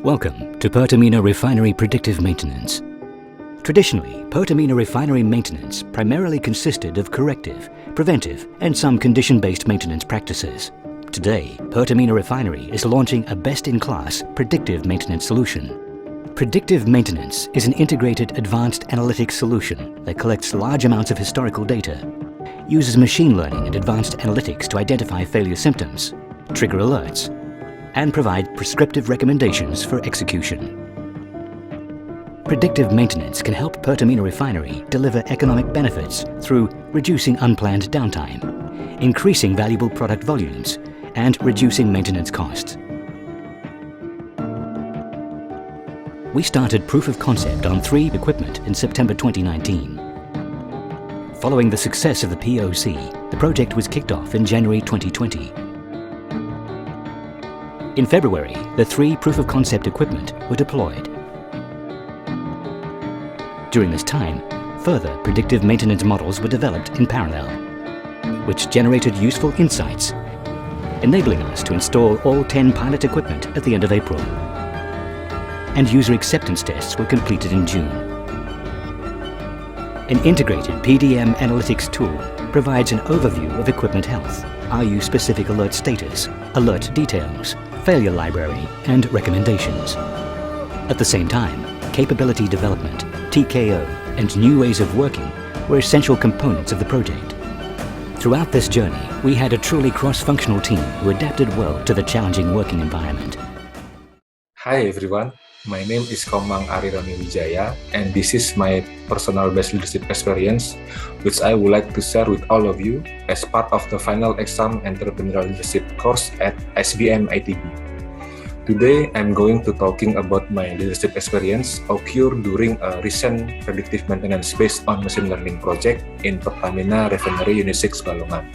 Welcome to Pertamina Refinery Predictive Maintenance. Traditionally, Pertamina Refinery maintenance primarily consisted of corrective, preventive, and some condition-based maintenance practices. Today, Pertamina Refinery is launching a best-in-class predictive maintenance solution. Predictive maintenance is an integrated advanced analytics solution that collects large amounts of historical data, uses machine learning and advanced analytics to identify failure symptoms, trigger alerts, and provide prescriptive recommendations for execution. Predictive maintenance can help Pertamina Refinery deliver economic benefits through reducing unplanned downtime, increasing valuable product volumes, and reducing maintenance costs. We started proof of concept on 3 equipment in September 2019. Following the success of the POC, the project was kicked off in January 2020. In February, the 3 proof of concept equipment were deployed. During this time, further predictive maintenance models were developed in parallel, which generated useful insights, enabling us to install all 10 pilot equipment at the end of April. And user acceptance tests were completed in June. An integrated PDM analytics tool provides an overview of equipment health, RU-specific alert status, alert details, failure library, and recommendations. At the same time, capability development, TKO, and new ways of working were essential components of the project. Throughout this journey, we had a truly cross-functional team who adapted well to the challenging working environment. Hi everyone, my name is Komang Arironi Wijaya, and this is my personal best leadership experience, which I would like to share with all of you as part of the final exam entrepreneurial leadership course at SBM ITB. Today, I'm going to talking about my leadership experience occurred during a recent predictive maintenance based on machine learning project in Pertamina Refinery Unit 6 Balongan.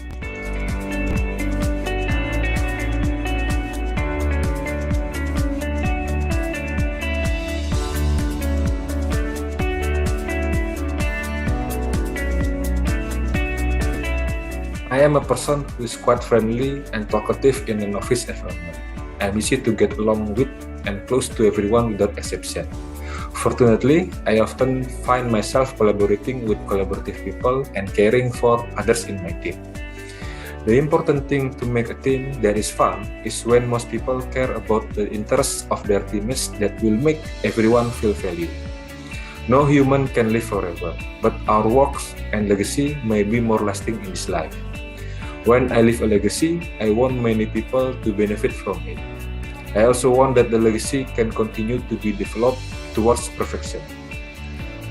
I am a person who is quite friendly and talkative in an office environment. I'm easy to get along with and close to everyone without exception. Fortunately, I often find myself collaborating with collaborative people and caring for others in my team. The important thing to make a team that is fun is when most people care about the interests of their teammates that will make everyone feel valued. No human can live forever, but our works and legacy may be more lasting in this life. When I leave a legacy, I want many people to benefit from it. I also want that the legacy can continue to be developed towards perfection.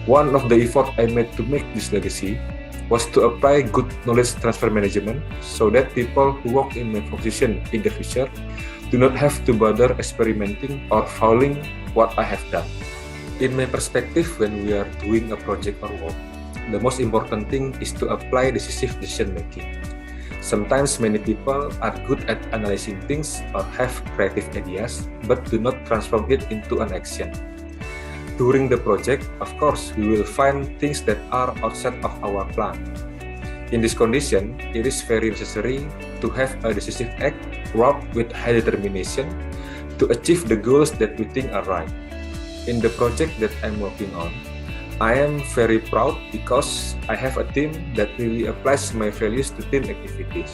One of the efforts I made to make this legacy was to apply good knowledge transfer management so that people who work in my position in the future do not have to bother experimenting or following what I have done. In my perspective, when we are doing a project or work, the most important thing is to apply decisive decision making. Sometimes many people are good at analyzing things or have creative ideas, but do not transform it into an action. During the project, of course, we will find things that are outside of our plan. In this condition, it is very necessary to have a decisive act, work with high determination to achieve the goals that we think are right. In the project that I'm working on, I am very proud because I have a team that really applies my values to team activities.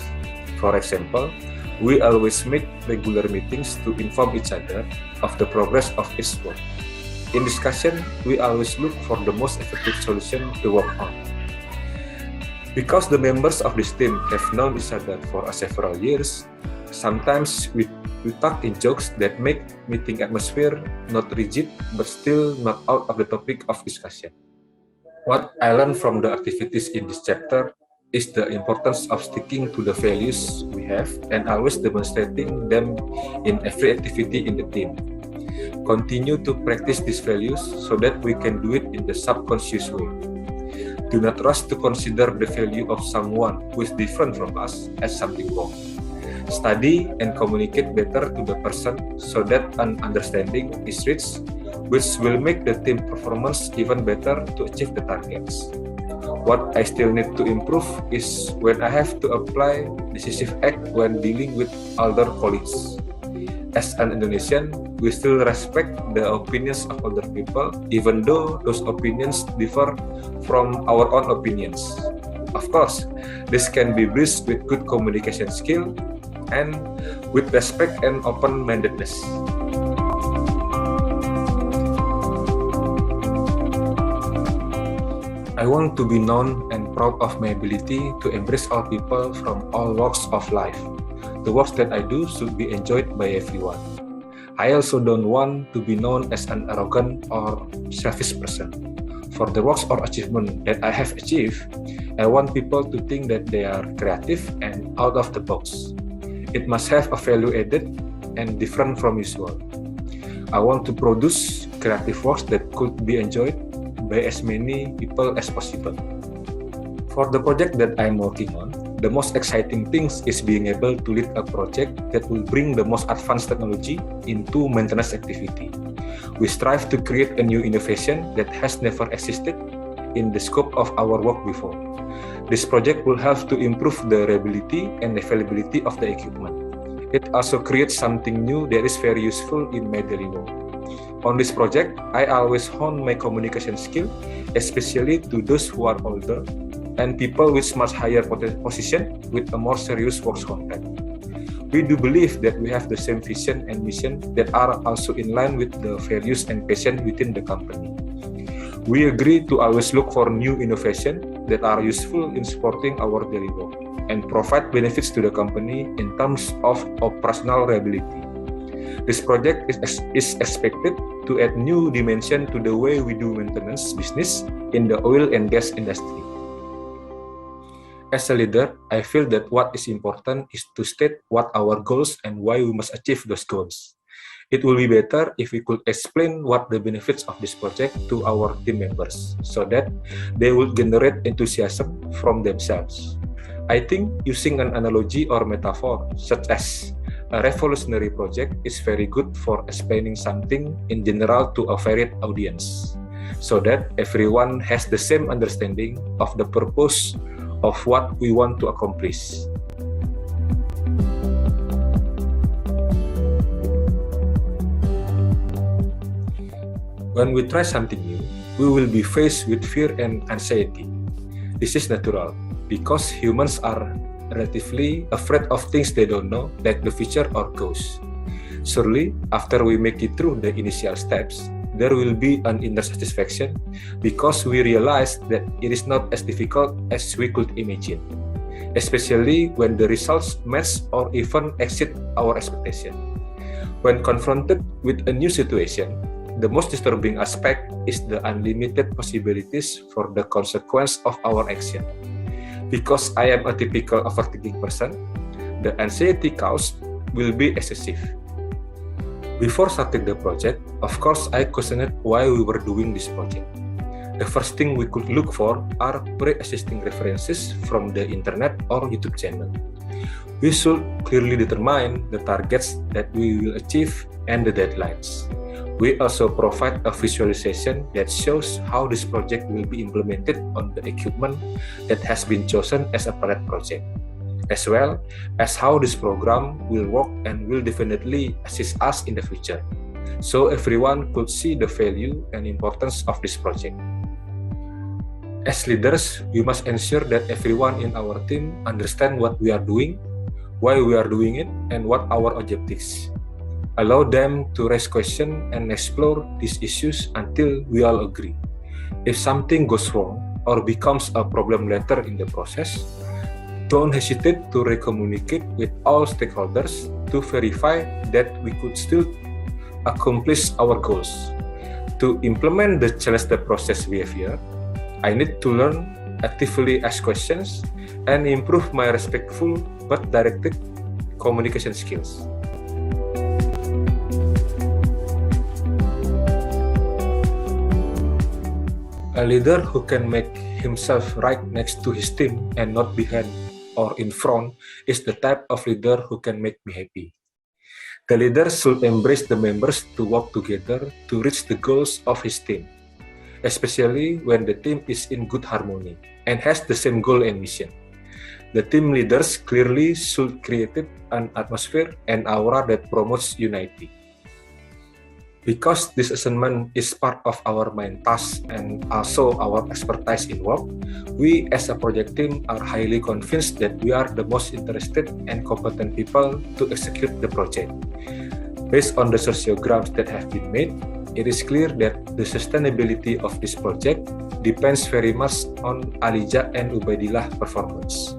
For example, we always make regular meetings to inform each other of the progress of each work. In discussion, we always look for the most effective solution to work on. Because the members of this team have known each other for several years, sometimes we talk in jokes that make meeting atmosphere not rigid but still not out of the topic of discussion. What I learned from the activities in this chapter is the importance of sticking to the values we have and always demonstrating them in every activity in the team. Continue to practice these values so that we can do it in the subconscious way. Do not rush to consider the value of someone who is different from us as something wrong. Study and communicate better to the person so that an understanding is reached, which will make the team performance even better to achieve the targets. What I still need to improve is when I have to apply decisive act when dealing with other colleagues. As an Indonesian, we still respect the opinions of other people, even though those opinions differ from our own opinions. Of course, this can be bridged with good communication skill and with respect and open-mindedness. I want to be known and proud of my ability to embrace all people from all walks of life. The work that I do should be enjoyed by everyone. I also don't want to be known as an arrogant or selfish person. For the works or achievement that I have achieved, I want people to think that they are creative and out of the box. It must have a value added and different from usual. I want to produce creative works that could be enjoyed by as many people as possible. For the project that I'm working on, the most exciting thing is being able to lead a project that will bring the most advanced technology into maintenance activity. We strive to create a new innovation that has never existed in the scope of our work before. This project will help to improve the reliability and availability of the equipment. It also creates something new that is very useful in my daily work. On this project, I always hone my communication skill, especially to those who are older and people with much higher position with a more serious work content. We do believe that we have the same vision and mission that are also in line with the values and passion within the company. We agree to always look for new innovation that are useful in supporting our daily work and provide benefits to the company in terms of operational reliability. This project is expected to add new dimension to the way we do maintenance business in the oil and gas industry. As a leader, I feel that what is important is to state what our goals and why we must achieve those goals. It will be better if we could explain what the benefits of this project to our team members so that they will generate enthusiasm from themselves. I think using an analogy or metaphor such as a revolutionary project is very good for explaining something in general to a varied audience, so that everyone has the same understanding of the purpose of what we want to accomplish. When we try something new, we will be faced with fear and anxiety. This is natural because humans are relatively afraid of things they don't know, like the future or ghosts. Surely, after we make it through the initial steps, there will be an inner satisfaction because we realize that it is not as difficult as we could imagine, especially when the results match or even exceed our expectation. When confronted with a new situation, the most disturbing aspect is the unlimited possibilities for the consequence of our action. Because I am a typical overthinking person, the anxiety caused will be excessive. Before starting the project, of course, I questioned why we were doing this project. The first thing we could look for are pre-existing references from the internet or YouTube channel. We should clearly determine the targets that we will achieve and the deadlines. We also provide a visualization that shows how this project will be implemented on the equipment that has been chosen as a pilot project, as well as how this program will work and will definitely assist us in the future, so everyone could see the value and importance of this project. As leaders, we must ensure that everyone in our team understands what we are doing, why we are doing it, and what our objectives. Allow them to raise questions and explore these issues until we all agree. If something goes wrong or becomes a problem later in the process, don't hesitate to re-communicate with all stakeholders to verify that we could still accomplish our goals. To implement the challenge the process behavior, I need to learn, actively ask questions, and improve my respectful but directed communication skills. A leader who can make himself right next to his team and not behind or in front is the type of leader who can make me happy. The leader should embrace the members to work together to reach the goals of his team, especially when the team is in good harmony and has the same goal and mission. The team leaders clearly should create an atmosphere and aura that promotes unity. Because this assignment is part of our main task and also our expertise in work, we as a project team are highly convinced that we are the most interested and competent people to execute the project. Based on the sociograms that have been made, it is clear that the sustainability of this project depends very much on Alija and Ubaidillah performance.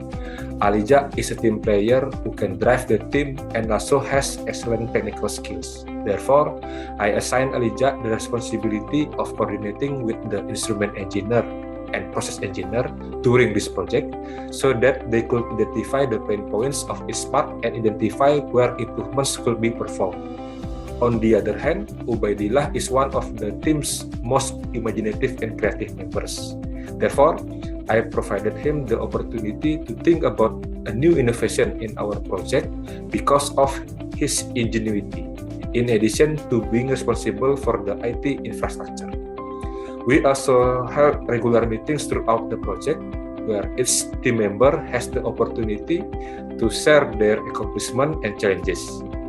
Alija is a team player who can drive the team and also has excellent technical skills. Therefore, I assign Alija the responsibility of coordinating with the instrument engineer and process engineer during this project so that they could identify the pain points of each part and identify where improvements could be performed. On the other hand, Ubaidillah is one of the team's most imaginative and creative members. Therefore, I provided him the opportunity to think about a new innovation in our project because of his ingenuity, in addition to being responsible for the IT infrastructure. We also held regular meetings throughout the project, where each team member has the opportunity to share their accomplishments and challenges,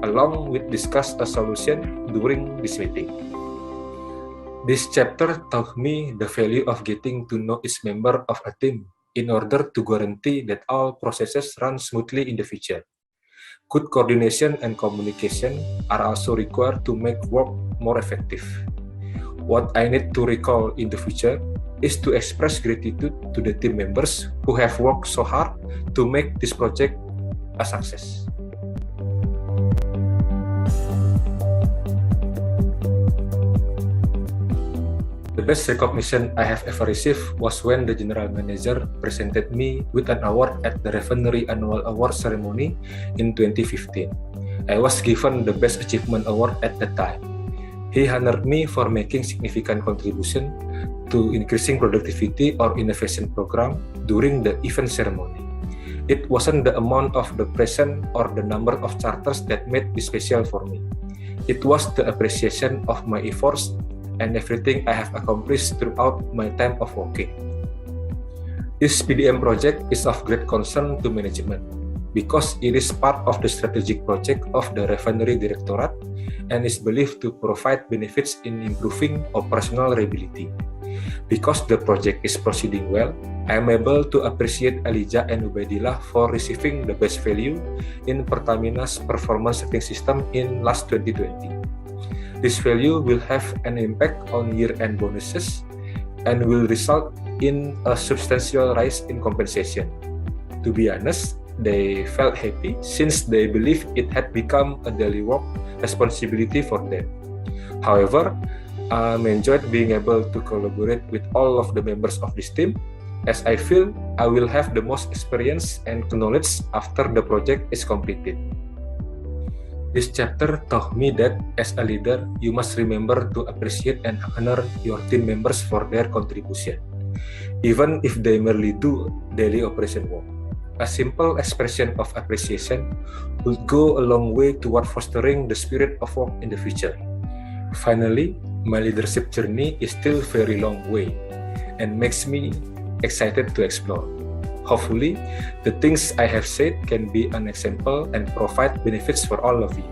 along with discuss a solution during this meeting. This chapter taught me the value of getting to know each member of a team in order to guarantee that all processes run smoothly in the future. Good coordination and communication are also required to make work more effective. What I need to recall in the future is to express gratitude to the team members who have worked so hard to make this project a success. The best recognition I have ever received was when the general manager presented me with an award at the Refinery Annual Award ceremony in 2015. I was given the Best Achievement Award at the time. He honored me for making significant contribution to increasing productivity or innovation program during the event ceremony. It wasn't the amount of the present or the number of charters that made it special for me. It was the appreciation of my efforts and everything I have accomplished throughout my time of working. This PDM project is of great concern to management because it is part of the strategic project of the Refinery Directorate and is believed to provide benefits in improving operational reliability. Because the project is proceeding well, I am able to appreciate Alija and Ubaidillah for receiving the best value in Pertamina's performance setting system in last 2020. This value will have an impact on year-end bonuses and will result in a substantial rise in compensation. To be honest, they felt happy since they believed it had become a daily work responsibility for them. However, I enjoyed being able to collaborate with all of the members of this team, as I feel I will have the most experience and knowledge after the project is completed. This chapter taught me that as a leader, you must remember to appreciate and honor your team members for their contribution, even if they merely do daily operation work. A simple expression of appreciation would go a long way toward fostering the spirit of work in the future. Finally, my leadership journey is still very long way and makes me excited to explore. Hopefully, the things I have said can be an example and provide benefits for all of you.